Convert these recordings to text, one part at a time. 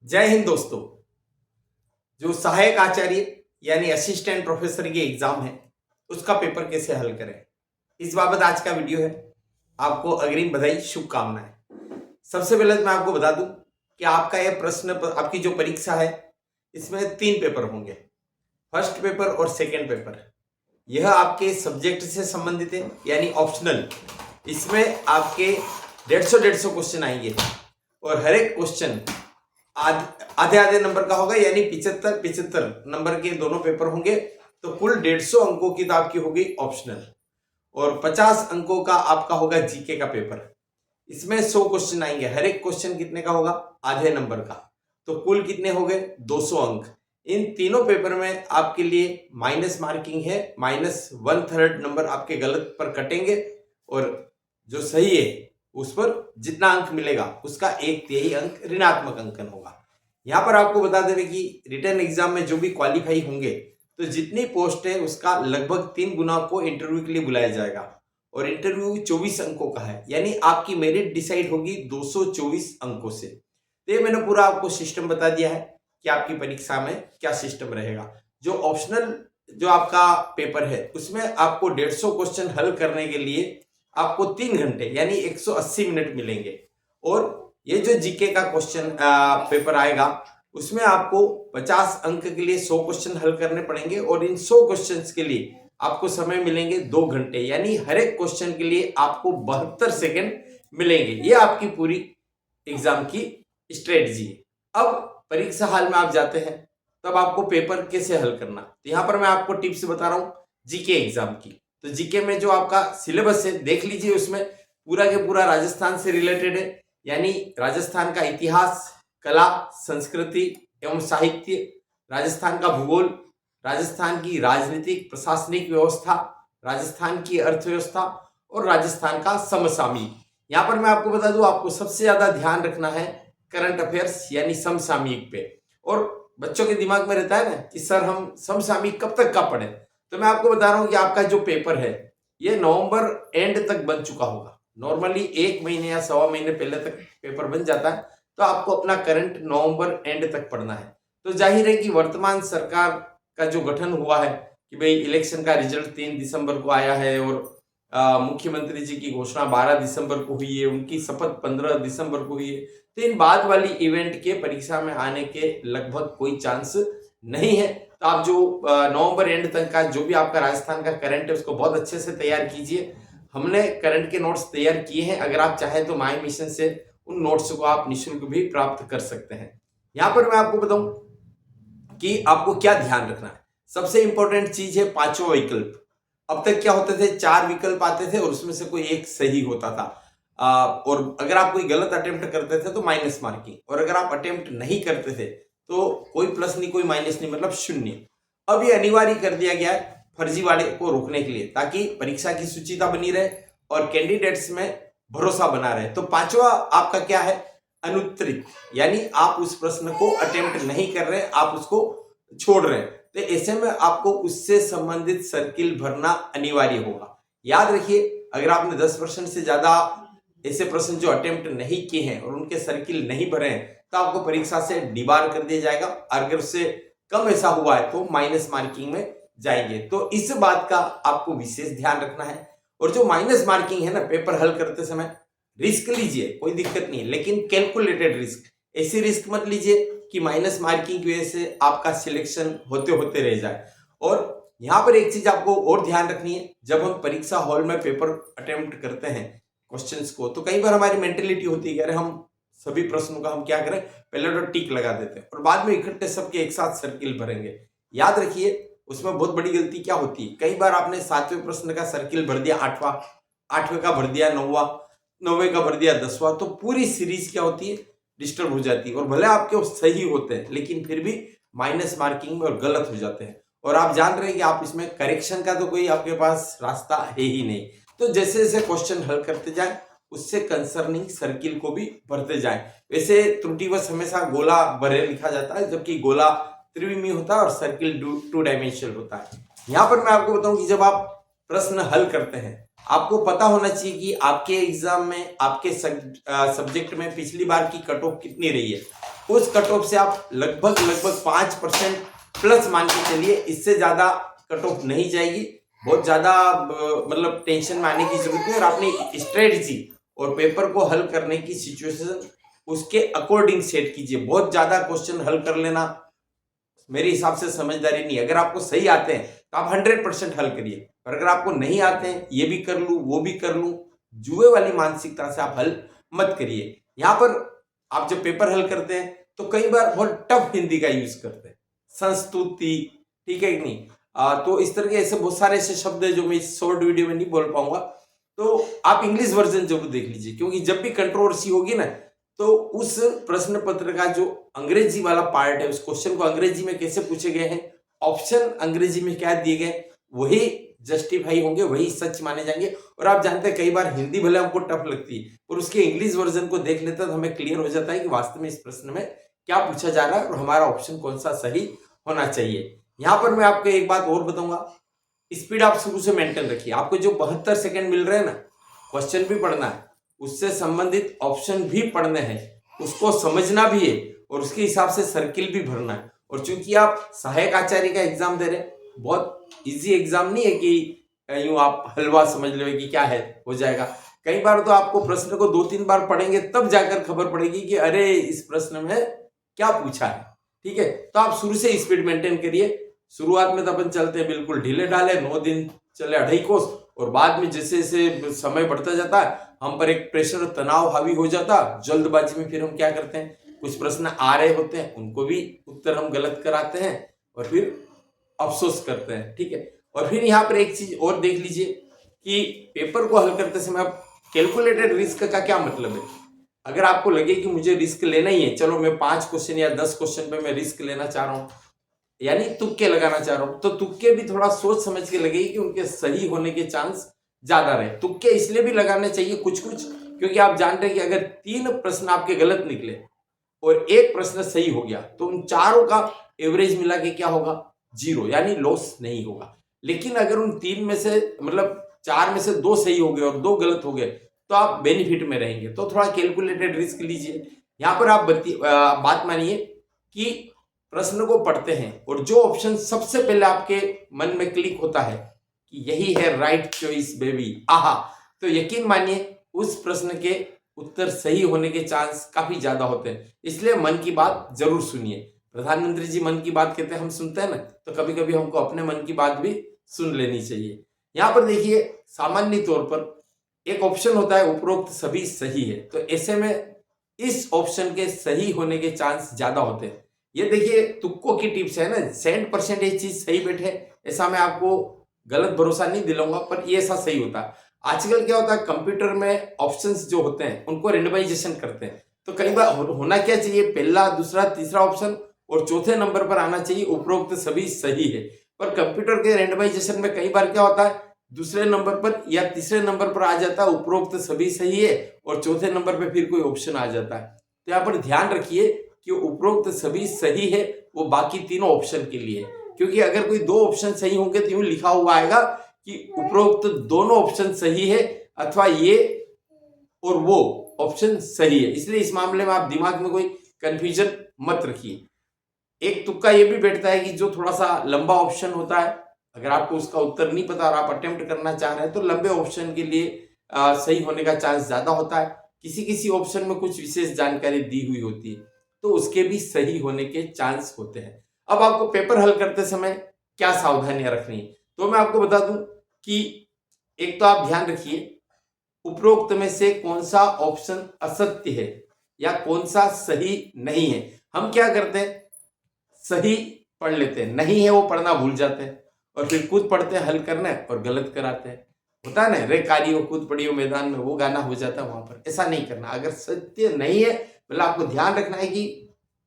जय हिंद दोस्तों। जो सहायक आचार्य यानी असिस्टेंट प्रोफेसर की एग्जाम है उसका पेपर कैसे हल करें, इस बाबत आज का वीडियो है। आपको अग्रिम बधाई, शुभकामनाएं। सबसे पहले मैं आपको बता दूं कि आपका यह आपकी जो परीक्षा है इसमें 3 पेपर होंगे, फर्स्ट पेपर और सेकेंड पेपर। यह आपके सब्जेक्ट से संबंधित है यानी ऑप्शनल। इसमें आपके 150 क्वेश्चन आएंगे और हर एक क्वेश्चन आधे आधे नंबर का होगा, यानी 75 नंबर के दोनों पेपर होंगे। तो कुल 150 अंकों की तो आपकी होगी ऑप्शनल और 50 अंकों का आपका होगा जीके का पेपर। इसमें 100 क्वेश्चन आएंगे, हर एक क्वेश्चन कितने का होगा, आधे नंबर का। तो कुल कितने हो गए, 200 अंक। इन तीनों पेपर में आपके लिए माइनस मार्किंग है, -1/3 नंबर आपके गलत पर कटेंगे और जो सही है उस पर जितना अंक मिलेगा उसका 1/3 अंक ऋणात्मक अंकन होगा। यहां पर आपको बता दें कि रिटर्न एग्जाम में जो भी क्वालिफाई होंगे तो जितनी पोस्ट है उसका लगभग 3 गुना को इंटरव्यू के लिए बुलाया जाएगा और इंटरव्यू 24 अंकों का है, यानी आपकी मेरिट डिसाइड होगी 224 अंकों से। तो ये मैंने पूरा आपको सिस्टम बता दिया है कि आपकी परीक्षा में क्या सिस्टम रहेगा। जो ऑप्शनल जो आपका पेपर है उसमें आपको 150 क्वेश्चन हल करने के लिए आपको 3 घंटे यानी 180 मिनट मिलेंगे और ये जो जीके का क्वेश्चन पेपर आएगा उसमें आपको 50 अंक के लिए 100 क्वेश्चन हल करने पड़ेंगे और इन 100 क्वेश्चंस के लिए आपको समय मिलेंगे 2 घंटे, यानी हर एक क्वेश्चन के लिए आपको 72 सेकंड मिलेंगे। ये आपकी पूरी एग्जाम की स्ट्रेटजी है। अब परीक्षा हाल में आप जाते हैं तब आपको पेपर कैसे हल करना, तो यहाँ पर मैं आपको टिप्स बता रहा हूँ जीके एग्जाम की। तो जीके में जो आपका सिलेबस है देख लीजिए, उसमें पूरा के पूरा राजस्थान से रिलेटेड है, यानी राजस्थान का इतिहास, कला, संस्कृति एवं साहित्य, राजस्थान का भूगोल, राजस्थान की राजनीतिक प्रशासनिक व्यवस्था, राजस्थान की अर्थव्यवस्था और राजस्थान का समसामयिक। यहाँ पर मैं आपको बता दूं, आपको सबसे ज्यादा ध्यान रखना है करंट अफेयर्स यानी समसामयिक पे। और बच्चों के दिमाग में रहता है ना कि सर हम समसामयिक कब तक का पढ़े, तो मैं आपको बता रहा हूँ कि आपका जो पेपर है ये नवंबर एंड तक बन चुका होगा। नॉर्मली 1 महीने या 1.25 महीने पहले तक पेपर बन जाता है, तो आपको अपना करंट नवंबर एंड तक पढ़ना है। तो जाहिर है कि वर्तमान सरकार का जो गठन हुआ है कि भाई इलेक्शन का रिजल्ट 3 दिसंबर को आया है और मुख्यमंत्री जी की घोषणा 12 दिसंबर को हुई है, उनकी शपथ 15 दिसंबर को हुई है। तो इन बाद वाली इवेंट के परीक्षा में आने के लगभग कोई चांस नहीं है। तो आप जो नवंबर एंड तक का जो भी आपका राजस्थान का करंट है उसको बहुत अच्छे से तैयार कीजिए। हमने करंट के नोट्स तैयार किए हैं, अगर आप चाहें तो माई मिशन से उन नोट्स को आप निःशुल्क भी प्राप्त कर सकते हैं। यहां पर मैं आपको बताऊं कि आपको क्या ध्यान रखना है। सबसे इंपॉर्टेंट चीज है 5वां विकल्प। अब तक क्या होते थे, 4 विकल्प आते थे और उसमें से कोई एक सही होता था। और अगर आप कोई गलत अटेम्प्ट करते थे तो माइनस मार्किंग, और अगर आप अटेम्प्ट नहीं करते थे तो कोई प्लस नहीं कोई माइनस नहीं, मतलब 0। अब ये अनिवार्य कर दिया गया है फर्जीवाड़े को रोकने के लिए, ताकि परीक्षा की शुचिता बनी रहे और कैंडिडेट्स में भरोसा बना रहे। तो 5वां आपका क्या है, अनुत्तरित, यानी आप उस प्रश्न को अटेम्प्ट नहीं कर रहे, आप उसको छोड़ रहे हैं। तो ऐसे में आपको उससे संबंधित सर्किल भरना अनिवार्य होगा। याद रखिए, अगर आपने 10% से ज्यादा ऐसे प्रश्न जो अटेम्प्ट नहीं किए हैं और उनके सर्किल नहीं भरे हैं तो आपको परीक्षा से डिबार कर दिया जाएगा। अगर उससे कम ऐसा हुआ है तो माइनस मार्किंग में जाएंगे। तो इस बात का आपको विशेष ध्यान रखना है। और जो माइनस मार्किंग है ना, पेपर हल करते समय रिस्क लीजिए, कोई दिक्कत नहीं, लेकिन कैलकुलेटेड रिस्क। ऐसी रिस्क मत लीजिए कि माइनस मार्किंग की वजह से आपका सिलेक्शन होते होते रह जाए। और यहां पर एक चीज आपको और ध्यान रखनी है, जब हम परीक्षा हॉल में पेपर अटेम्प्ट करते हैं क्वेश्चंस को, तो कई बार हमारी मेंटेलिटी होती है कि अरे हम सभी प्रश्नों का हम क्या करें, पहले तो टिक लगा देते हैं और बाद में इकट्ठे सबके एक साथ सर्किल भरेंगे। याद रखिए, उसमें बहुत बड़ी गलती क्या होती है, कई बार आपने 7वें प्रश्न का सर्किल भर दिया 8वां, 8वें का भर दिया 9वां, 9वें का भर दिया 10वां, तो पूरी सीरीज क्या होती है, डिस्टर्ब हो जाती है। और भले आपके सही होते हैं लेकिन फिर भी माइनस मार्किंग में और गलत हो जाते हैं। और आप जान रहे हैं कि आप इसमें करेक्शन का तो कोई आपके पास रास्ता है ही नहीं। तो जैसे जैसे क्वेश्चन हल करते जाए उससे कंसर्निंग सर्किल को भी भरते जाए। वैसे त्रुटिवश हमेशा गोला भरे लिखा जाता है, जबकि गोला त्रिविमीय होता है और सर्किल 2 डायमेंशनल होता है। यहां पर मैं आपको बताऊं कि जब आप प्रश्न हल करते हैं आपको पता होना चाहिए कि आपके एग्जाम में आपके सब्जेक्ट में पिछली बार की कट ऑफ कितनी रही है। उस कट ऑफ से आप लगभग 5% प्लस मान के चलिए, इससे ज्यादा कट ऑफ नहीं जाएगी। बहुत ज्यादा मतलब टेंशन में आने की जरूरत नहीं, और अपनी स्ट्रेटजी और पेपर को हल करने की सिचुएशन उसके अकॉर्डिंग सेट कीजिए। बहुत ज्यादा क्वेश्चन हल कर लेना मेरे हिसाब से समझदारी नहीं। अगर आपको सही आते हैं तो आप 100% हल करिए, और अगर आपको नहीं आते हैं, ये भी कर लूं वो भी कर लूं, जुए वाली मानसिकता से आप हल मत करिए। यहां पर आप जब पेपर हल करते हैं तो कई बार बहुत टफ हिंदी का यूज करते हैं, संस्तुति, ठीक है कि नहीं। तो इस तरह के ऐसे बहुत सारे ऐसे शब्द है जो मैं इस शॉर्ट वीडियो में नहीं बोल पाऊंगा, तो आप इंग्लिश वर्जन जरूर देख लीजिए, क्योंकि जब भी कंट्रोवर्सी होगी ना, तो उस प्रश्न पत्र का जो अंग्रेजी वाला पार्ट है, उस क्वेश्चन को अंग्रेजी में कैसे पूछे गए हैं, ऑप्शन अंग्रेजी में क्या दिए गए, वही जस्टिफाई होंगे, वही सच माने जाएंगे। और आप जानते हैं कई बार हिंदी भले हमको टफ लगती है, और उसके इंग्लिश वर्जन को देख लेते हैं तो हमें क्लियर हो जाता है कि वास्तव में इस प्रश्न में क्या पूछा जा रहा है और हमारा ऑप्शन कौन सा सही होना चाहिए। यहां पर मैं आपको एक बात और बताऊंगा, स्पीड आप शुरू से मेंटेन रखिए। आपको जो 72 सेकंड मिल रहे हैं ना, क्वेश्चन भी पढ़ना है, उससे संबंधित ऑप्शन भी पढ़ने हैं, उसको समझना भी है, और उसके हिसाब से सर्किल भी भरना है। और चूंकि आप सहायक आचार्य का एग्जाम दे रहे हैं, बहुत इजी एग्जाम नहीं है कि यूं आप हलवा समझ लो कि क्या है हो जाएगा। कई बार तो आपको प्रश्न को 2-3 बार पढ़ेंगे तब जाकर खबर पड़ेगी कि अरे इस प्रश्न में क्या पूछा है, ठीक है। तो आप शुरू से स्पीड मेंटेन करिए। शुरुआत में तो अपन चलते हैं बिल्कुल ढीले ढाले, 9 दिन चले 2.5 कोस, और बाद में जैसे जैसे समय बढ़ता जाता है हम पर एक प्रेशर तनाव हावी हो जाता, जल्दबाजी में फिर हम क्या करते हैं, कुछ प्रश्न आ रहे होते हैं उनको भी उत्तर हम गलत कराते हैं और फिर अफसोस करते हैं, ठीक है। और फिर यहाँ पर एक चीज और देख लीजिए कि पेपर को हल करते समय आप कैलकुलेटेड रिस्क का क्या मतलब है। अगर आपको लगे कि मुझे रिस्क लेना ही है, चलो मैं 5 क्वेश्चन या 10 क्वेश्चन पे मैं रिस्क लेना चाह रहा हूँ, यानी तुक्के लगाना चाह रहा हूं, तो तुक्के भी थोड़ा सोच समझ के लगेगी कि उनके सही होने के चांस ज्यादा रहे। तुक्के इसलिए भी लगाने चाहिए कुछ कुछ, क्योंकि आप जानते हैं कि अगर 3 प्रश्न आपके गलत निकले और एक प्रश्न सही हो गया तो उन चारों का एवरेज मिला के क्या होगा, 0, यानी लॉस नहीं होगा। लेकिन अगर उन 3 में से मतलब 4 में से 2 सही हो गए और 2 गलत हो गए तो आप बेनिफिट में रहेंगे। तो थोड़ा कैलकुलेटेड रिस्क लीजिए। यहां पर आप बात मानिए कि प्रश्न को पढ़ते हैं और जो ऑप्शन सबसे पहले आपके मन में क्लिक होता है कि यही है राइट चॉइस बेबी, आहा, तो यकीन मानिए उस प्रश्न के उत्तर सही होने के चांस काफी ज्यादा होते हैं। इसलिए मन की बात जरूर सुनिए। प्रधानमंत्री जी मन की बात कहते हैं, हम सुनते हैं ना, तो कभी कभी हमको अपने मन की बात भी सुन लेनी चाहिए। यहां पर देखिए सामान्य तौर पर एक ऑप्शन होता है उपरोक्त सभी सही है, तो ऐसे में इस ऑप्शन के सही होने के चांस ज्यादा होते हैं। ये देखिए तुक्कों की टिप्स है ना, 100% ये चीज सही बैठे ऐसा मैं आपको गलत भरोसा नहीं दिलाऊंगा, पर ये ऐसा सही होता है। आजकल क्या होता है, कंप्यूटर में ऑप्शंस जो होते हैं उनको रेंडमाइजेशन करते हैं, तो कई बार होना क्या चाहिए, पहला दूसरा तीसरा ऑप्शन और चौथे नंबर पर आना चाहिए उपरोक्त सभी सही है। पर कंप्यूटर के रेंडमाइजेशन में कई बार क्या होता है, दूसरे नंबर पर या तीसरे नंबर पर आ जाता है उपरोक्त सभी सही है, और चौथे नंबर पर फिर कोई ऑप्शन आ जाता है। तो यहाँ पर ध्यान रखिए कि उपरोक्त सभी सही है वो बाकी तीनों ऑप्शन के लिए, क्योंकि अगर कोई 2 ऑप्शन सही होंगे तो यूं लिखा हुआ आएगा कि उपरोक्त दोनों ऑप्शन सही है, अथवा ये और वो ऑप्शन सही है। इसलिए इस मामले में आप दिमाग में कोई कंफ्यूजन मत रखिए। एक तुक्का ये भी बैठता है कि जो थोड़ा सा लंबा ऑप्शन होता है, अगर आपको उसका उत्तर नहीं पता और आप अटेम्प्ट करना चाह रहे हैं तो लंबे ऑप्शन के लिए सही होने का चांस ज्यादा होता है। किसी किसी ऑप्शन में कुछ विशेष जानकारी दी हुई होती है तो उसके भी सही होने के चांस होते हैं। अब आपको पेपर हल करते समय क्या सावधानियां रखनी है, तो मैं आपको बता दूं कि एक तो आप ध्यान रखिए उपरोक्त में से कौन सा ऑप्शन असत्य है या कौन सा सही नहीं है। हम क्या करते हैं, सही पढ़ लेते हैं, नहीं है वो पढ़ना भूल जाते हैं, और फिर खुद पढ़ते हैं हल करना है और गलत कराते हैं। होता है ना, रे कारियो खुद पढ़ियो मैदान में, वो गाना हो जाता है वहां पर। ऐसा नहीं करना। अगर सत्य नहीं है मतलब आपको ध्यान रखना है कि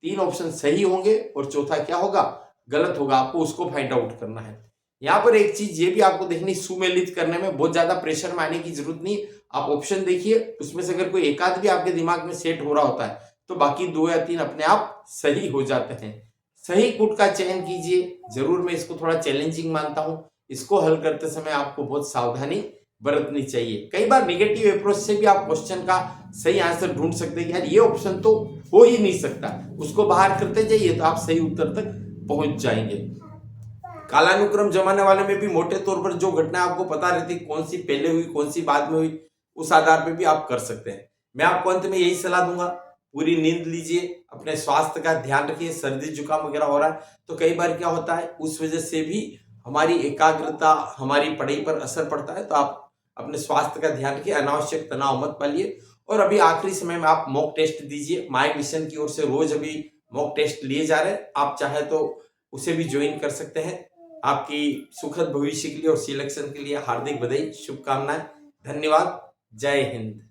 3 ऑप्शन सही होंगे और चौथा क्या होगा, गलत होगा, आपको उसको फाइंड आउट करना है। यहाँ पर एक चीज ये भी आपको देखनी, सुमेलित करने में बहुत ज्यादा प्रेशर में आने की जरूरत नहीं। आप ऑप्शन देखिए, उसमें से अगर कोई एक आध भी आपके दिमाग में सेट हो रहा होता है तो बाकी 2 या 3 अपने आप सही हो जाते हैं। सही कूट का चयन कीजिए। जरूर मैं इसको थोड़ा चैलेंजिंग मानता हूं। इसको हल करते समय आपको बहुत सावधानी बरतनी चाहिए। कई बार निगेटिव अप्रोच से भी आप क्वेश्चन का सही आंसर ढूंढ सकते हैं कि यार ये ऑप्शन तो हो ही नहीं सकता, उसको बाहर करते जाइए तो आप सही उत्तर तक पहुंच जाएंगे। कालानुक्रम जमाने वाले में भी मोटे तौर पर जो घटना आपको पता रहती है कौन सी पहले हुई कौन सी बाद में हुई, उस आधार पर भी आप कर सकते हैं। मैं आपको अंत में यही सलाह दूंगा, पूरी नींद लीजिए, अपने स्वास्थ्य का ध्यान रखिए। सर्दी जुकाम वगैरह हो रहा है तो कई बार क्या होता है, उस वजह से भी हमारी एकाग्रता, हमारी पढ़ाई पर असर पड़ता है। तो आप अपने स्वास्थ्य का ध्यान रखिए, अनावश्यक तनाव मत पालिए। और अभी आखिरी समय में आप मॉक टेस्ट दीजिए, माय मिशन की ओर से रोज अभी मॉक टेस्ट लिए जा रहे हैं, आप चाहे तो उसे भी ज्वाइन कर सकते हैं। आपकी सुखद भविष्य के लिए और सिलेक्शन के लिए हार्दिक बधाई, शुभकामनाएं, धन्यवाद, जय हिंद।